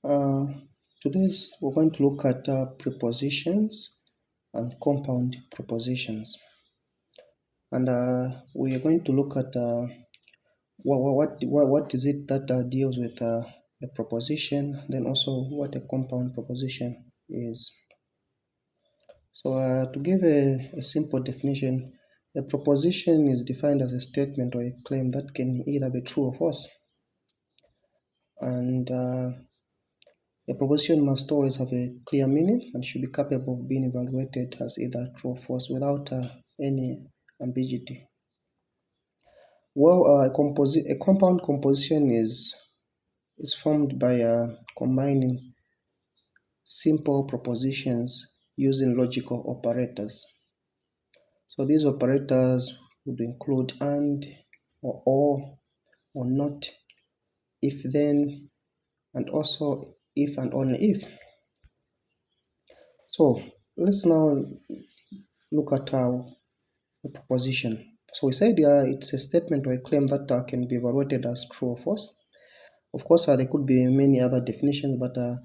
Uh, we're going to look at prepositions and compound prepositions, and we are going to look at what is it that deals with a proposition, then also what a compound proposition is. So to give a simple definition, a proposition is defined as a statement or a claim that can either be true or false, and a proposition must always have a clear meaning and should be capable of being evaluated as either true or false without any ambiguity. Well, a compound composition is formed by combining simple propositions using logical operators. So these operators would include and, or not, if then, and also if and only if. So let's now look at a proposition. So we said it's a statement or a claim that can be evaluated as true or false. Of course, there could be many other definitions, but the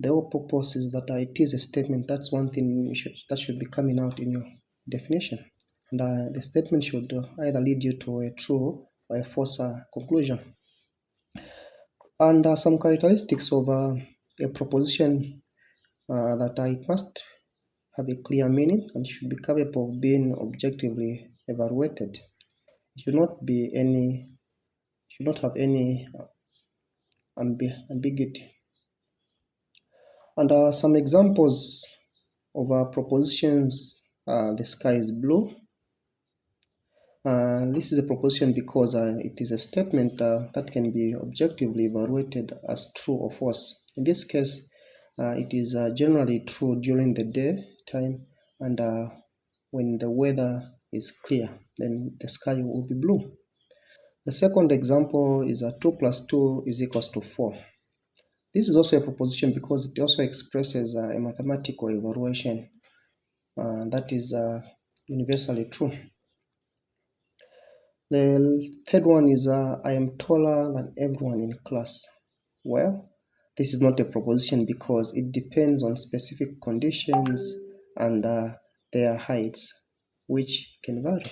whole purpose is that it is a statement. That's one thing that should be coming out in your definition. And the statement should either lead you to a true or a false conclusion. And some characteristics of a proposition that it must have a clear meaning and should be capable of being objectively evaluated. It should not have any ambiguity. And some examples of propositions: the sky is blue. This is a proposition because it is a statement that can be objectively evaluated as true or false. In this case, it is generally true during the daytime, and when the weather is clear, then the sky will be blue. The second example is 2 plus 2 is equals to 4. This is also a proposition because it also expresses a mathematical evaluation that is universally true. The third one is I am taller than everyone in class. Well, this is not a proposition because it depends on specific conditions and their heights, which can vary.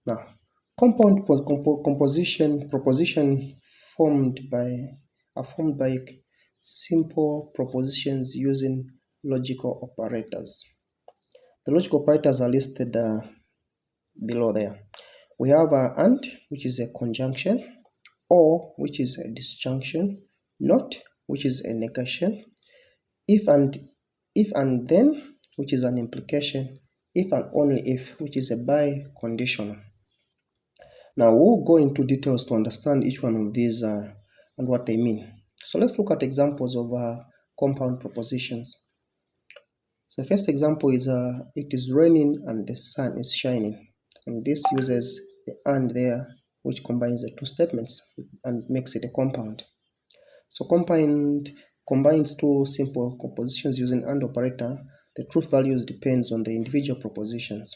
Now, compound proposition are formed by simple propositions using logical operators. The logical operators are listed below there. We have and, which is a conjunction, or, which is a disjunction, not, which is a negation, if and then, which is an implication, if and only if, which is a biconditional. Now we'll go into details to understand each one of these and what they mean. So let's look at examples of compound propositions. So the first example is it is raining and the sun is shining. And this uses the and there, which combines the two statements and makes it a compound. So combines two simple propositions using and operator. The truth values depends on the individual propositions.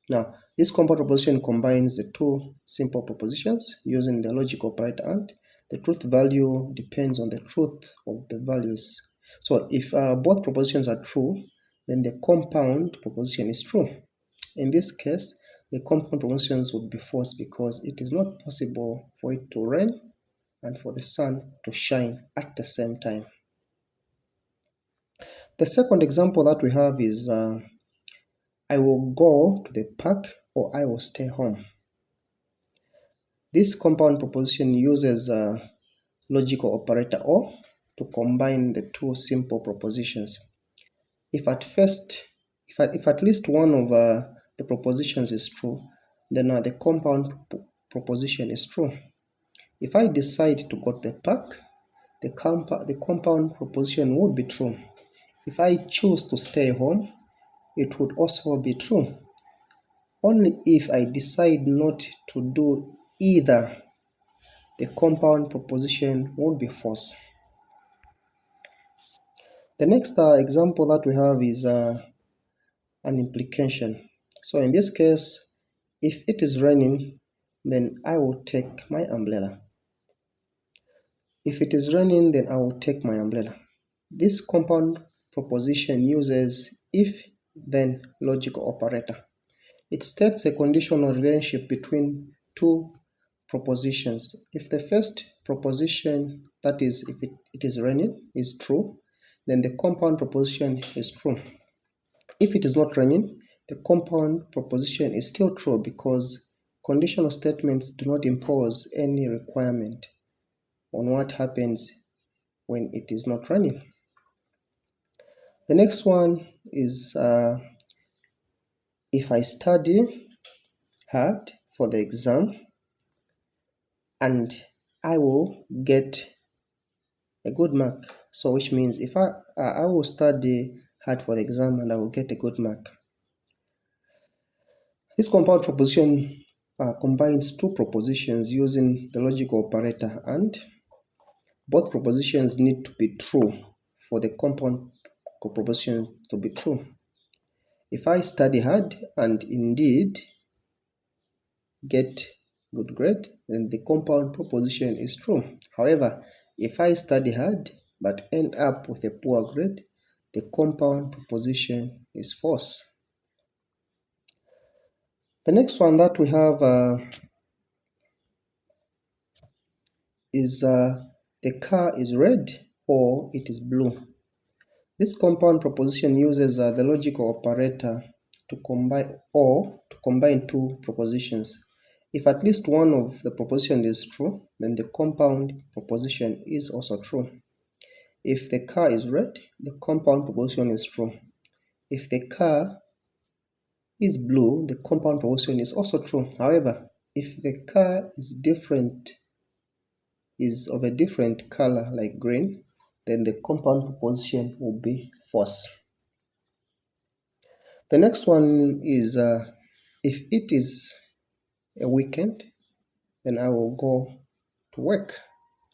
Now, this compound proposition combines the two simple propositions using the logical operator and. The truth value depends on the truth of the values. So if both propositions are true, then the compound proposition is true. In this case, the compound propositions would be false because it is not possible for it to rain and for the sun to shine at the same time. The second example that we have is I will go to the park or I will stay home. This compound proposition uses logical operator or to combine the two simple propositions. If at least one of the propositions is true, then the compound proposition is true. If I decide to go to the park, the compound proposition would be true. If I choose to stay home, it would also be true. Only if I decide not to do either, the compound proposition would be false. The next example that we have is an implication. So in this case, if it is raining, then I will take my umbrella. If it is raining, then I will take my umbrella. This compound proposition uses if then logical operator. It states a conditional relationship between two propositions. If the first proposition, that is, if it is raining, is true, then the compound proposition is true. If it is not raining, the compound proposition is still true because conditional statements do not impose any requirement on what happens when it is not raining. The next one is if I study hard for the exam and I will get a good mark. So which means if I will study hard for the exam and I will get a good mark. This compound proposition combines two propositions using the logical operator, and both propositions need to be true for the compound proposition to be true. If I study hard and indeed get good grade, then the compound proposition is true. However, if I study hard but end up with a poor grade, the compound proposition is false. The next one that we have is the car is red or it is blue. This compound proposition uses the logical operator to combine two propositions. If at least one of the proposition is true, then the compound proposition is also true. If the car is red, the compound proposition is true. If the car is blue, the compound proposition is also true. However, if the car is of a different color like green, then the compound proposition will be false. The next one is if it is a weekend, then I will go to work.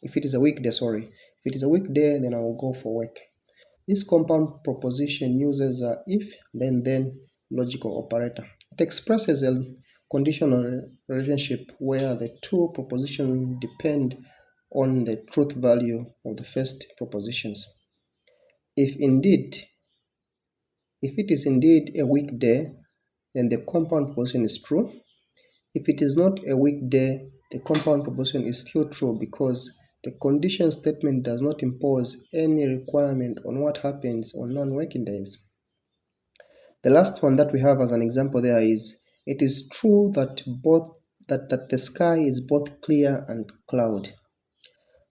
If it is a weekday, if it is a weekday, then I will go for work. This compound proposition uses if then logical operator. It expresses a conditional relationship where the two propositions depend on the truth value of the first propositions. If it is indeed a weekday, then the compound proposition is true. If it is not a weekday, the compound proposition is still true because the condition statement does not impose any requirement on what happens on non-working days. The last one that we have as an example there is, it is true that the sky is both clear and cloudy.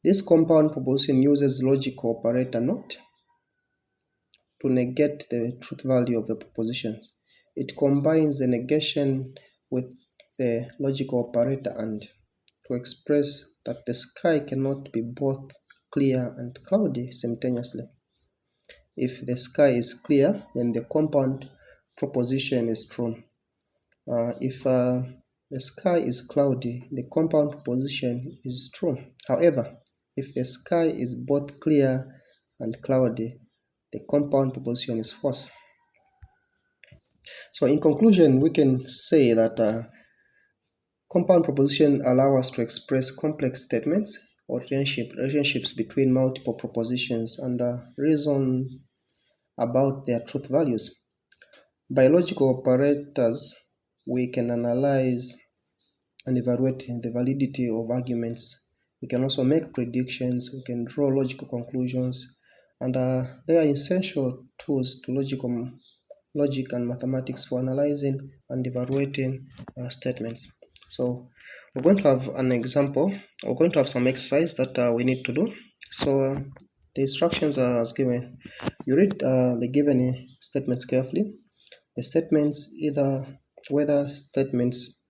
This compound proposition uses logical operator not to negate the truth value of the propositions. It combines the negation with the logical operator and to express that the sky cannot be both clear and cloudy simultaneously. If the sky is clear, then the compound proposition is true. If the sky is cloudy, the compound proposition is true. However, if the sky is both clear and cloudy, the compound proposition is false. So in conclusion, we can say that compound proposition allow us to express complex statements or relationships between multiple propositions and reason about their truth values. By logical operators, we can analyze and evaluate the validity of arguments. We can also make predictions, we can draw logical conclusions, and they are essential tools to logic and mathematics for analyzing and evaluating statements. So we're going to have an example. We're going to have some exercise that we need to do. So the instructions are as given. You read the given statements carefully. The statements, whether statements.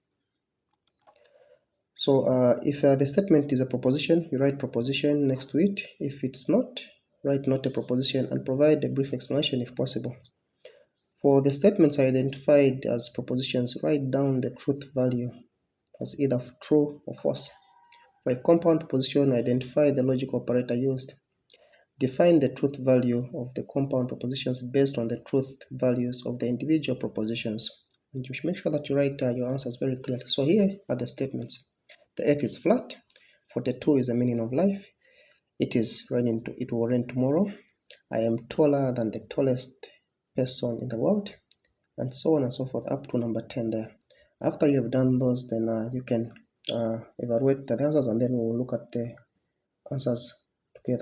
So if the statement is a proposition, you write proposition next to it. If it's not, write not a proposition and provide a brief explanation if possible. For the statements identified as propositions, write down the truth value as either true or false. For a compound proposition, identify the logical operator used. Define the truth value of the compound propositions based on the truth values of the individual propositions. And you should make sure that you write your answers very clearly. So here are the statements. The earth is flat. 42 is the meaning of life. it will rain tomorrow. I am taller than the tallest person in the world, and so on and so forth, up to number 10 there. After you have done those, then you can evaluate the answers, and then we'll look at the answers together.